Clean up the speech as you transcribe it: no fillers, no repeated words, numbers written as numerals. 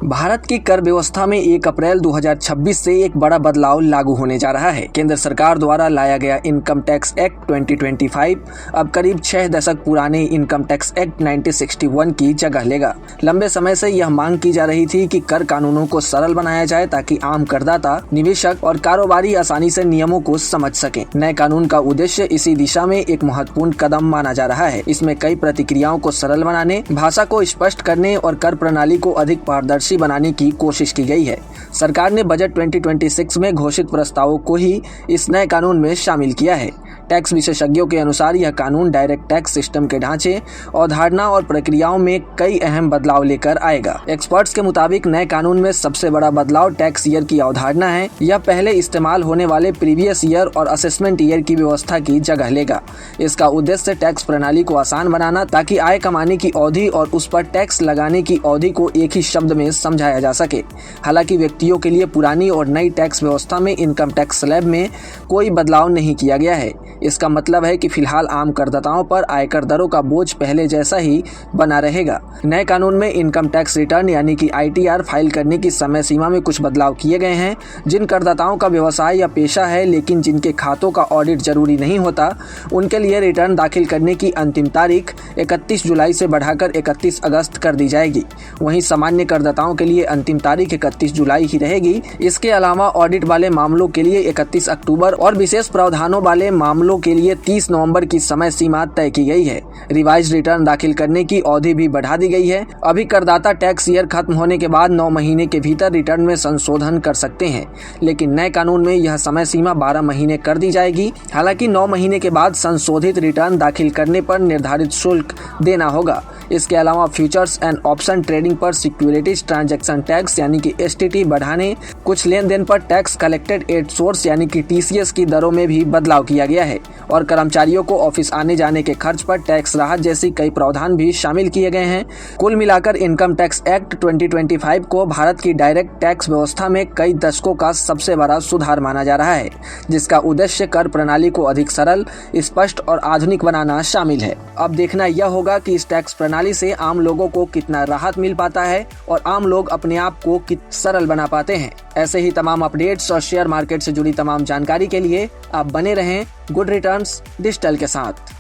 भारत की कर व्यवस्था में 1 अप्रैल 2026 से एक बड़ा बदलाव लागू होने जा रहा है। केंद्र सरकार द्वारा लाया गया इनकम टैक्स एक्ट 2025 अब करीब 6 दशक पुराने इनकम टैक्स एक्ट 1961 की जगह लेगा। लंबे समय से यह मांग की जा रही थी कि कर कानूनों को सरल बनाया जाए ताकि आम करदाता, निवेशक और कारोबारी आसानी से नियमों को समझ सकें। नए कानून का उद्देश्य इसी दिशा में एक महत्वपूर्ण कदम माना जा रहा है। इसमें कई प्रतिक्रियाओं को सरल बनाने, भाषा को स्पष्ट करने और कर प्रणाली को अधिक पारदर्शी बनाने की कोशिश की गई है। सरकार ने बजट 2026 में घोषित प्रस्तावों को ही इस नए कानून में शामिल किया है। टैक्स विशेषज्ञों के अनुसार यह कानून डायरेक्ट टैक्स सिस्टम के ढांचे, अवधारणा और प्रक्रियाओं में कई अहम बदलाव लेकर आएगा। एक्सपर्ट्स के मुताबिक नए कानून में सबसे बड़ा बदलाव टैक्स ईयर की अवधारणा है। यह पहले इस्तेमाल होने वाले प्रीवियस ईयर और असेसमेंट ईयर की व्यवस्था की जगह लेगा। इसका उद्देश्य टैक्स प्रणाली को आसान बनाना ताकि आय कमाने की अवधि और उस पर टैक्स लगाने की अवधि को एक ही शब्द में समझाया जा सके। हालांकि व्यक्तियों के लिए पुरानी और नई टैक्स व्यवस्था में इनकम टैक्स स्लैब में कोई बदलाव नहीं किया गया है। इसका मतलब है कि फिलहाल आम करदाताओं पर आयकर दरों का बोझ पहले जैसा ही बना रहेगा। नए कानून में इनकम टैक्स रिटर्न यानी कि ITR फाइल करने की समय सीमा में कुछ बदलाव किए गए हैं। जिन करदाताओं का व्यवसाय या पेशा है लेकिन जिनके खातों का ऑडिट जरूरी नहीं होता, उनके लिए रिटर्न दाखिल करने की अंतिम तारीख 31 जुलाई से बढ़ाकर 31 अगस्त कर दी जाएगी। वहीं सामान्य करदाताओं के लिए अंतिम तारीख 31 जुलाई ही रहेगी। इसके अलावा ऑडिट वाले मामलों के लिए 31 अक्टूबर और विशेष प्रावधानों वाले मामलों के लिए 30 नवंबर की समय सीमा तय की गई है। रिवाइज रिटर्न दाखिल करने की अवधि भी बढ़ा दी गई है। अभी करदाता टैक्स ईयर खत्म होने के बाद 9 महीने के भीतर रिटर्न में संशोधन कर सकते हैं, लेकिन नए कानून में यह समय सीमा 12 महीने कर दी जाएगी। हालांकि 9 महीने के बाद संशोधित रिटर्न दाखिल करने पर निर्धारित शुल्क देना होगा। इसके अलावा फ्यूचर्स एंड ऑप्शन ट्रेडिंग पर सिक्योरिटीज ट्रांजैक्शन टैक्स यानी कि STT बढ़ाने, कुछ लेन देन पर टैक्स कलेक्टेड एट सोर्स यानी कि TCS की दरों में भी बदलाव किया गया है और कर्मचारियों को ऑफिस आने जाने के खर्च पर टैक्स राहत जैसी कई प्रावधान भी शामिल किए गए हैं। कुल मिलाकर इनकम टैक्स एक्ट 2025 को भारत की डायरेक्ट टैक्स व्यवस्था में कई दशकों का सबसे बड़ा सुधार माना जा रहा है, जिसका उद्देश्य कर प्रणाली को अधिक सरल, स्पष्ट और आधुनिक बनाना शामिल है। अब देखना यह होगा कि इस टैक्स प्रणाली से आम लोगों को कितना राहत मिल पाता है और आम लोग अपने आप को कितना सरल बना पाते हैं। ऐसे ही तमाम अपडेट्स और शेयर मार्केट से जुड़ी तमाम जानकारी के लिए आप बने रहें गुड रिटर्न्स डिजिटल के साथ।